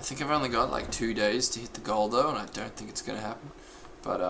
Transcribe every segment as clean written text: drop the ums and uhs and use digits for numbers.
think I've only got like 2 days to hit the goal though, and I don't think it's going to happen. But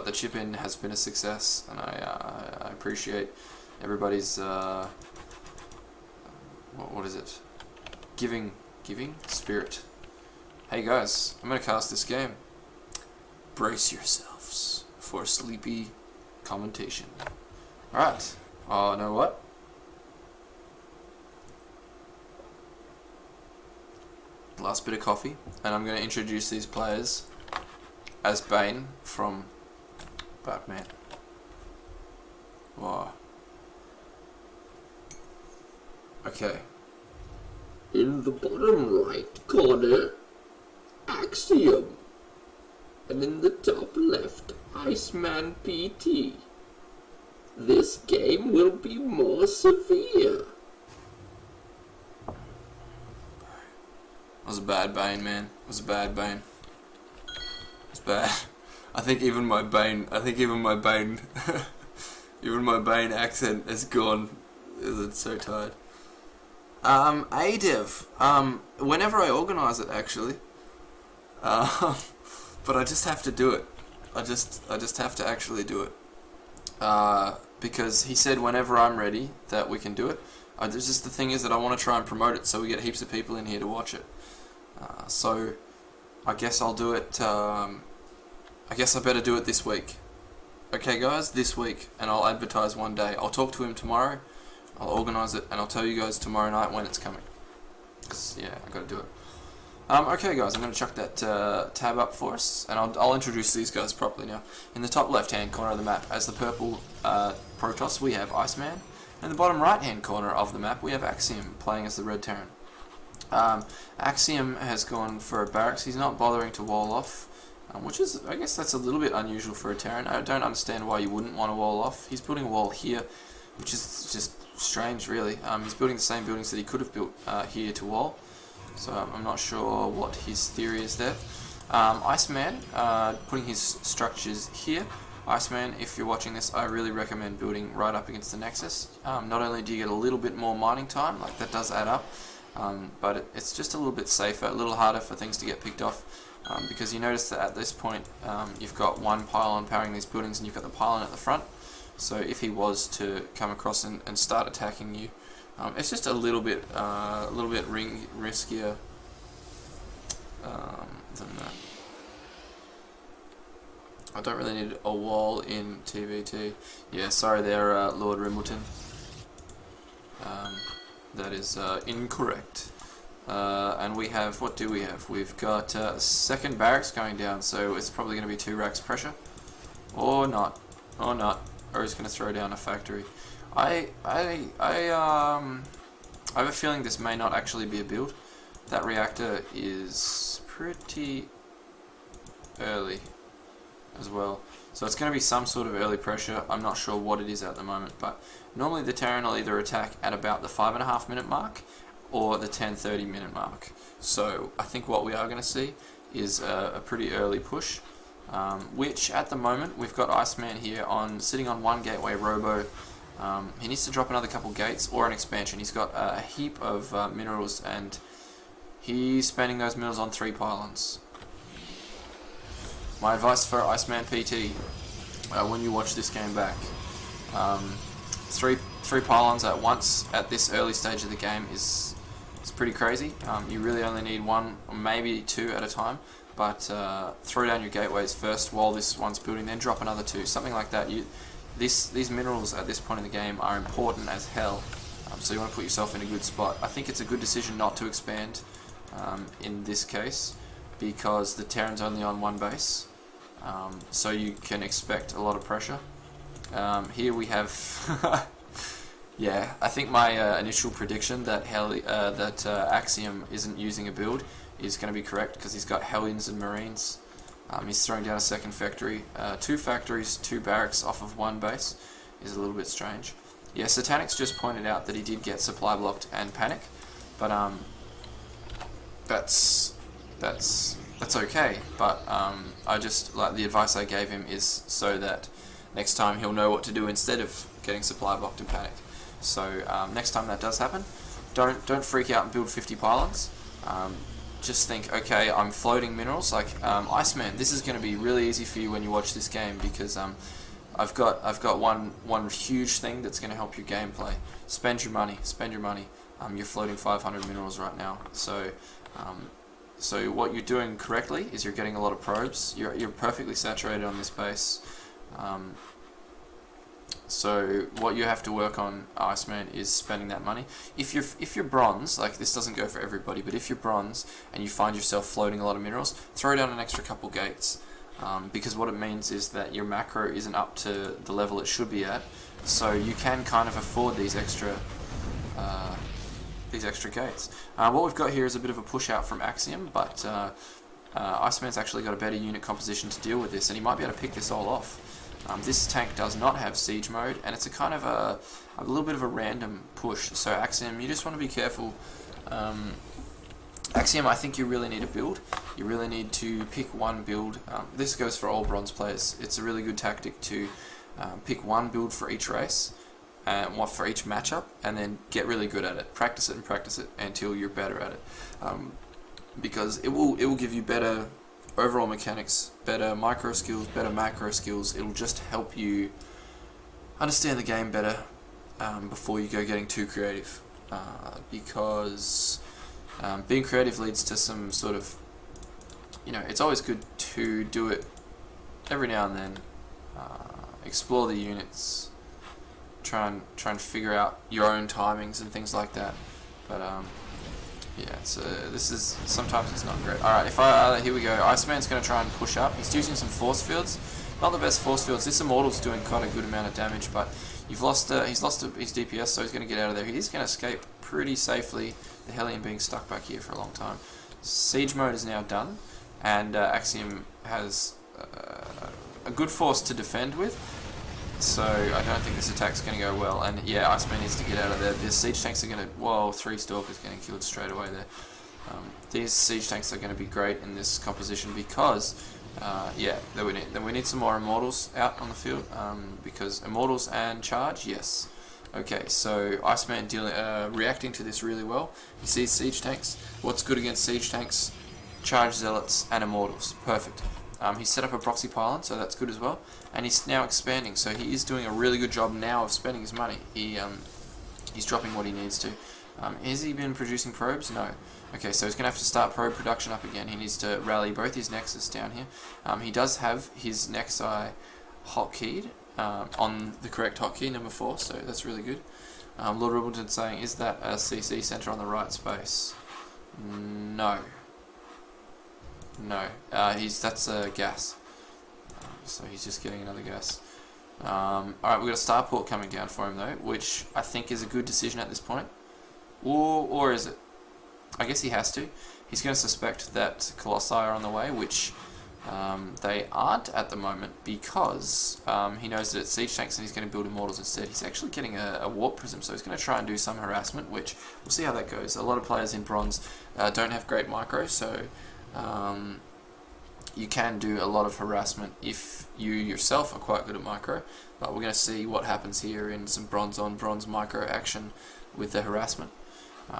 the chip in has been a success, and I appreciate everybody's what is it? Giving spirit. Hey guys, I'm gonna cast this game. Brace yourselves for sleepy commentation. Alright. Oh, know what? Last bit of coffee, and I'm going to introduce these players as Bane from Batman. Wow. Okay. In the bottom right corner, Axiom. And in the top left, Iceman PT. This game will be more severe. It was a bad Bane, man. It was a bad Bane. It's bad. I think even my Bane even my Bane accent is gone. It's so tired. ADEV. Whenever I organise it, actually. But I just have to do it. I just have to actually do it. Because he said whenever I'm ready that we can do it. Just the thing is that I want to try and promote it so we get heaps of people in here to watch it. So I guess I'll do it. I guess I better do it this week. Okay, guys, this week, and I'll advertise one day. I'll talk to him tomorrow. I'll organise it, and I'll tell you guys tomorrow night when it's coming. 'Cause, yeah, I got to do it. Okay, guys, I'm going to chuck that tab up for us, and I'll introduce these guys properly now. In the top left-hand corner of the map, as the purple Protoss, we have Iceman. In the bottom right-hand corner of the map, we have Axiom playing as the red Terran. Axiom has gone for a barracks. He's not bothering to wall off, which is, I guess that's a little bit unusual for a Terran. I don't understand why you wouldn't want to wall off. He's building a wall here, which is just strange, really. He's building the same buildings that he could have built here to wall, so I'm not sure what his theory is there. Iceman, putting his structures here. Iceman, if you're watching this, I really recommend building right up against the Nexus. Not only do you get a little bit more mining time, like that does add up, but it's just a little bit safer, a little harder for things to get picked off, because you notice that at this point you've got one pylon powering these buildings and you've got the pylon at the front, so if he was to come across and start attacking you, it's just a little bit riskier than that. I don't really need a wall in TVT. Yeah, sorry there, Lord Rimbleton. That is incorrect. And we have, what do we have? We've got second barracks going down, so it's probably going to be 2 racks pressure. Or not. Or not. Or he's going to throw down a factory. I have a feeling this may not actually be a build. That reactor is pretty early as well, so it's going to be some sort of early pressure. I'm not sure what it is at the moment, but normally the Terran will either attack at about the 5.5 minute mark or the 10:30 minute mark. So I think what we are going to see is a pretty early push, which at the moment we've got Iceman here sitting on 1 gateway robo. He needs to drop another couple gates or an expansion. He's got a heap of minerals, and he's spending those minerals on 3 pylons. My advice for Iceman PT, when you watch this game back, three pylons at once at this early stage of the game is pretty crazy. You really only need 1 or maybe 2 at a time, but throw down your gateways first while this one's building, then drop another 2, something like that. These minerals at this point in the game are important as hell, so you want to put yourself in a good spot. I think it's a good decision not to expand in this case, because the Terran's only on 1 base, so you can expect a lot of pressure. Here we have yeah, I think my initial prediction that Axiom isn't using a build is going to be correct, because he's got Hellions and Marines. He's throwing down a second factory. 2 factories, 2 barracks off of 1 base is a little bit strange. Yeah, Satanic's just pointed out that he did get supply blocked and panic, but that's okay. But I just, like, the advice I gave him is so that next time he'll know what to do instead of getting supply blocked and panic. So next time that does happen, don't freak out and build 50 pylons. just think, okay, I'm floating minerals. Like Iceman, this is going to be really easy for you when you watch this game because I've got one huge thing that's going to help your gameplay. Spend your money. Spend your money. You're floating 500 minerals right now. So what you're doing correctly is you're getting a lot of probes. You're perfectly saturated on this base. So what you have to work on, Iceman, is spending that money. If you're bronze, like this doesn't go for everybody, but if you're bronze and you find yourself floating a lot of minerals, throw down an extra couple gates. Because what it means is that your macro isn't up to the level it should be at, so you can kind of afford these extra gates. What we've got here is a bit of a push out from Axiom, but Iceman's actually got a better unit composition to deal with this, and he might be able to pick this all off. This tank does not have siege mode, and it's a kind of a little bit of a random push. So Axiom, you just want to be careful. Axiom, I think you really need a build. You really need to pick one build. This goes for all bronze players. It's a really good tactic to pick one build for each race, one for each matchup, and then get really good at it. Practice it and practice it until you're better at it, because it will give you better overall mechanics, better micro skills, better macro skills. It'll just help you understand the game better before you go getting too creative, because being creative leads to some sort of, it's always good to do it every now and then, explore the units, try and figure out your own timings and things like that. But yeah, so this is, sometimes it's not great. Alright, here we go. Iceman's going to try and push up. He's using some force fields. Not the best force fields. This Immortal's doing quite a good amount of damage, but he's lost his DPS, so he's going to get out of there. He is going to escape pretty safely, the Hellion being stuck back here for a long time. Siege mode is now done, and Axiom has a good force to defend with, so I don't think this attack's going to go well. And yeah, Iceman needs to get out of there. The siege tanks are going to... Whoa, 3 Stalkers getting killed straight away there. These siege tanks are going to be great in this composition because, yeah, we need some more Immortals out on the field, because Immortals and charge, yes. Okay, so Iceman reacting to this really well. He sees siege tanks. What's good against siege tanks? Charge zealots and Immortals. Perfect. He's set up a proxy pylon, so that's good as well. And he's now expanding, so he is doing a really good job now of spending his money. He's dropping what he needs to. Has he been producing probes? No. Okay, so he's going to have to start probe production up again. He needs to rally both his Nexus down here. He does have his Nexi hotkeyed on the correct hotkey, number 4, so that's really good. Lord Ribbleton saying, is that a CC center on the right space? No. No, that's a gas. So he's just getting another gas. Alright, we've got a starport coming down for him though, which I think is a good decision at this point. Or is it? I guess he has to. He's going to suspect that Colossi are on the way, which they aren't at the moment, because he knows that it's siege tanks and he's going to build Immortals instead. He's actually getting a warp prism, so he's going to try and do some harassment, which we'll see how that goes. A lot of players in bronze don't have great micro, so you can do a lot of harassment if you yourself are quite good at micro, but we're going to see what happens here in some bronze on bronze micro action with the harassment. We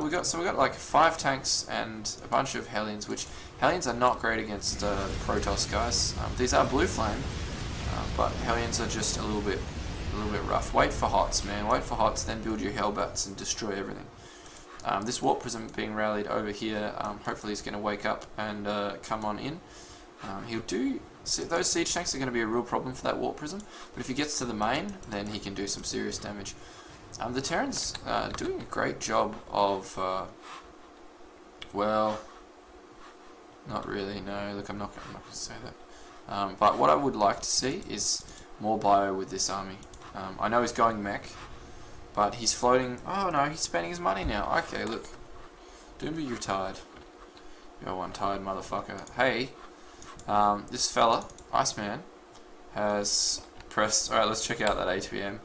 got like 5 tanks and a bunch of Hellions, which Hellions are not great against Protoss guys. These are blue flame, but Hellions are just a little bit rough. Wait for hots, man. Wait for hots, then build your Hellbats and destroy everything. This warp prism being rallied over here, hopefully he's going to wake up and come on in. He'll do... those siege tanks are going to be a real problem for that warp prism, but if he gets to the main, then he can do some serious damage. The Terrans doing a great job of... well... not really, no, look, I'm not going to say that. But what I would like to see is more bio with this army. I know he's going mech, but he's floating... Oh no, he's spending his money now. Okay, look. Doomby, you're tired. You're one tired motherfucker. Hey, this fella, Iceman, has pressed... Alright, let's check out that APM.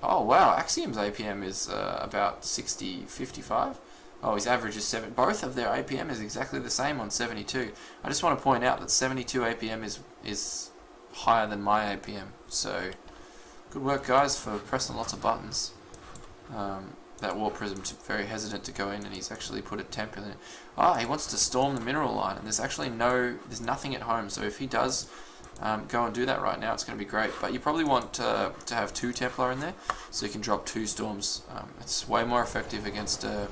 Oh wow, Axiom's APM is about 55. Oh, his average is 7. Both of their APM is exactly the same on 72. I just want to point out that 72 APM is higher than my APM. So... good work, guys, for pressing lots of buttons. that Warp Prism very hesitant to go in, and he's actually put a temp in it. Ah, he wants to storm the mineral line, and there's nothing at home, so if he does go and do that right now, it's going to be great. But you probably want to have 2 Templar in there, so you can drop 2 storms. It's way more effective against a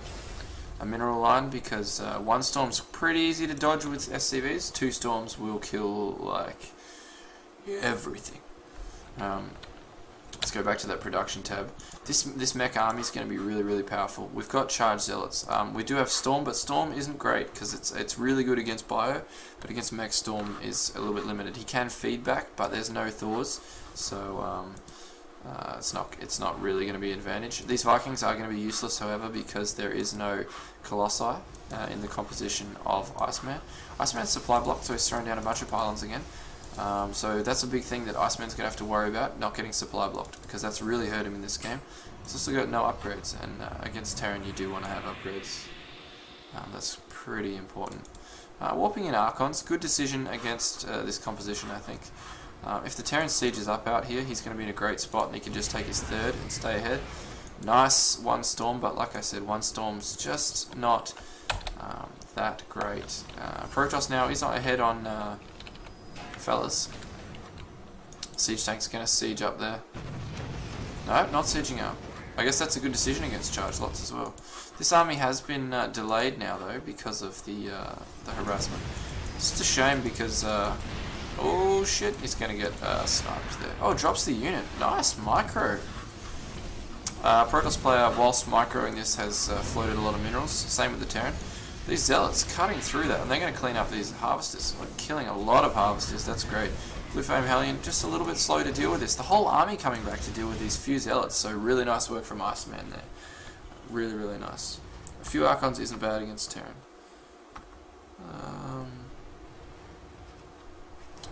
mineral line, because 1 storm's pretty easy to dodge with SCVs. 2 storms will kill like everything. Let's go back to that production tab. This mech army is going to be really powerful. We've got charged zealots. We do have storm, but storm isn't great because it's really good against bio, but against mech storm is a little bit limited. He can feedback, but there's no Thors, so it's not really going to be an advantage. These Vikings are going to be useless, however, because there is no Colossi in the composition of Iceman. Iceman's supply blocked, so he's throwing down a bunch of pylons again. So that's a big thing that Iceman's going to have to worry about, not getting supply blocked, because that's really hurt him in this game. He's also got no upgrades, and against Terran you do want to have upgrades. That's pretty important. Warping in Archons, good decision against this composition, I think. If the Terran siege is up out here, he's going to be in a great spot, and he can just take his 3rd and stay ahead. Nice 1 storm, but like I said, 1 storm's just not that great. Protoss now is not ahead on fellas. Siege tank's going to siege up there. No, not sieging up. I guess that's a good decision against charge lots as well. This army has been delayed now though because of the harassment. It's just a shame because oh shit, he's going to get sniped there. Oh, drops the unit. Nice micro. Protoss player, whilst microing this, has floated a lot of minerals. Same with the Terran. These zealots cutting through that, and they're going to clean up these harvesters, like killing a lot of harvesters. That's great. Blue Flame Hellion just a little bit slow to deal with this. The whole army coming back to deal with these few zealots, so really nice work from Iceman there. Really nice. A few Archons isn't bad against Terran.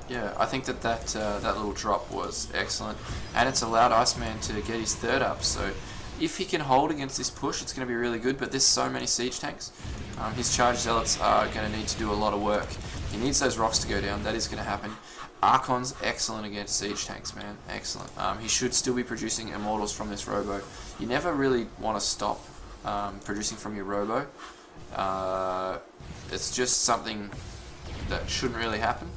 Yeah, I think that little drop was excellent, and it's allowed Iceman to get his 3rd up. So if he can hold against this push, it's going to be really good. But there's so many siege tanks. His charged zealots are going to need to do a lot of work. He needs those rocks to go down. That is going to happen. Archon's excellent against siege tanks, man. Excellent. He should still be producing immortals from this robo. You never really want to stop producing from your robo. It's just something that shouldn't really happen.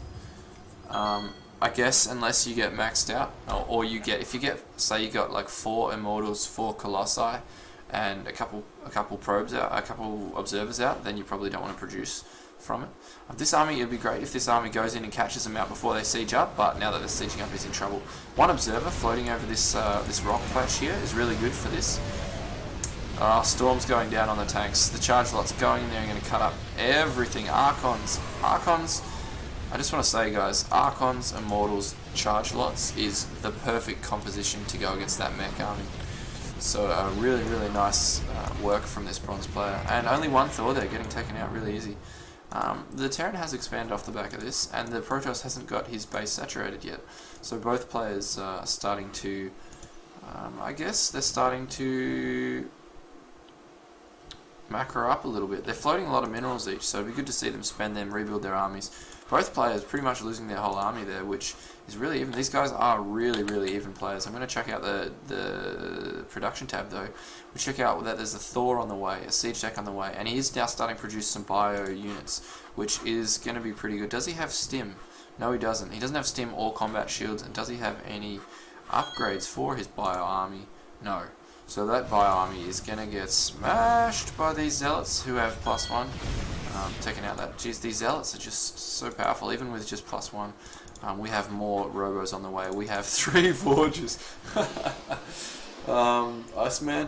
I guess unless you get maxed out, or you get, if you get, say you got like 4 immortals, 4 colossi, and a couple probes out, a couple observers out, then you probably don't want to produce from it. This army, it'd be great if this army goes in and catches them out before they siege up, but now that they're sieging up, he's in trouble. 1 observer floating over this this rock patch here is really good for this. Storm's going down on the tanks. The charge lot's going in there and going to cut up everything. Archons. I just want to say, guys, Archons, Immortals, charge lots is the perfect composition to go against that mech army. So really nice work from this bronze player. And only 1 Thor there, getting taken out really easy. The Terran has expanded off the back of this, and the Protoss hasn't got his base saturated yet. So both players are starting to, I guess they're starting to macro up a little bit. They're floating a lot of minerals each, so it'd be good to see them spend them, rebuild their armies. Both players pretty much losing their whole army there, which is really even. These guys are really even players. I'm going to check out the production tab though. We check out that there's a Thor on the way, a siege deck on the way, and he is now starting to produce some bio units, which is going to be pretty good. Does he have stim? No, he doesn't. He doesn't have stim or combat shields. And does he have any upgrades for his bio army? No. So that bio army is going to get smashed by these zealots who have +1. Taking out that. Geez, these zealots are just so powerful, even with just +1. We have more robos on the way. We have 3 forges. Iceman,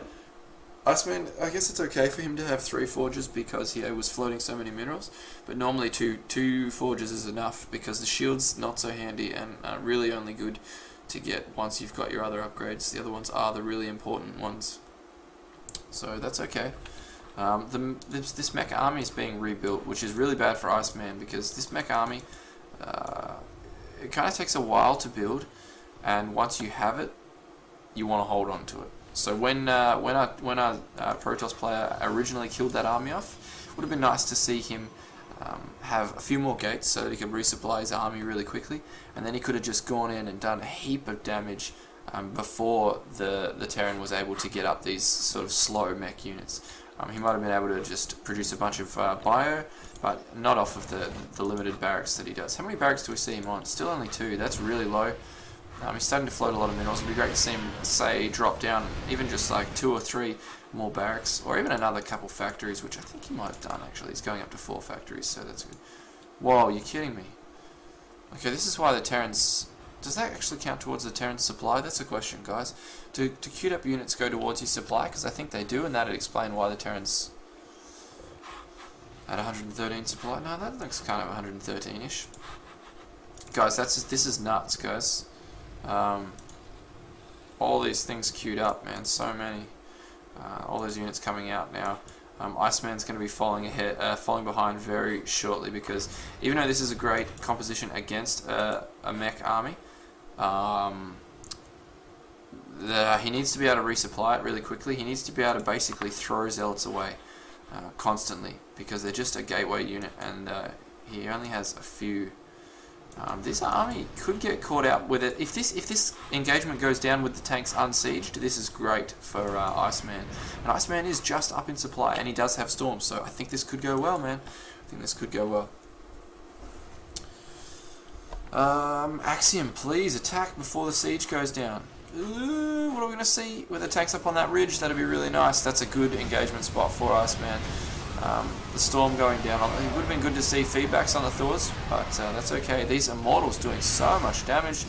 I guess it's okay for him to have 3 forges because he was floating so many minerals, but normally two forges is enough because the shield's not so handy and really only good to get once you've got your other upgrades. The other ones are the really important ones, so that's okay. This mech army is being rebuilt, which is really bad for Iceman because this mech army, it kind of takes a while to build, and once you have it, you want to hold on to it. So when our Protoss player originally killed that army off, it would have been nice to see him have a few more gates so that he could resupply his army really quickly, and then he could have just gone in and done a heap of damage before the Terran was able to get up these sort of slow mech units. He might have been able to just produce a bunch of bio, but not off of the limited barracks that he does. How many barracks do we see him on? Still only 2. That's really low. He's starting to float a lot of minerals. It'd be great to see him, say, drop down even just like 2 or 3 more barracks, or even another couple factories, which I think he might have done actually. He's going up to 4 factories, so that's good. Whoa, you're kidding me. Okay, this is why the Terrans... Does that actually count towards the Terran supply? That's a question, guys. Do queued up units go towards your supply? Because I think they do, and that'd explain why the Terrans at 113 supply. No, that looks kind of 113-ish. Guys, this is nuts, guys. All these things queued up, man. So many. All those units coming out now. Iceman's going to be falling behind very shortly, because even though this is a great composition against a mech army, he needs to be able to resupply it really quickly. He needs to be able to basically throw zealots away constantly, because they're just a gateway unit, and he only has a few. This army could get caught out with it. If this engagement goes down with the tanks unsieged, this is great for Iceman. And Iceman is just up in supply, and he does have storms, so I think this could go well, man. I think this could go well. Axiom, please attack before the siege goes down. Ooh, what are we going to see with the tanks up on that ridge? That'd be really nice. That's a good engagement spot for Iceman. The storm going down. It would have been good to see feedbacks on the Thors, but that's okay. These Immortals doing so much damage.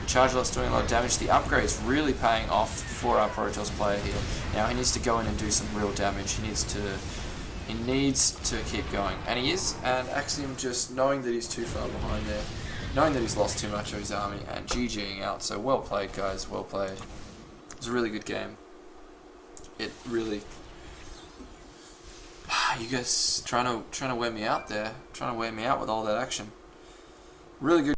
The Charge Lot's doing a lot of damage. The upgrade's really paying off for our Protoss player here. Now he needs to go in and do some real damage. He needs to keep going, and he is. And Axiom, just knowing that he's too far behind there, knowing that he's lost too much of his army, and GGing out. So well played, guys. Well played. It was a really good game. It really. You guys trying to wear me out there, trying to wear me out with all that action. Really good.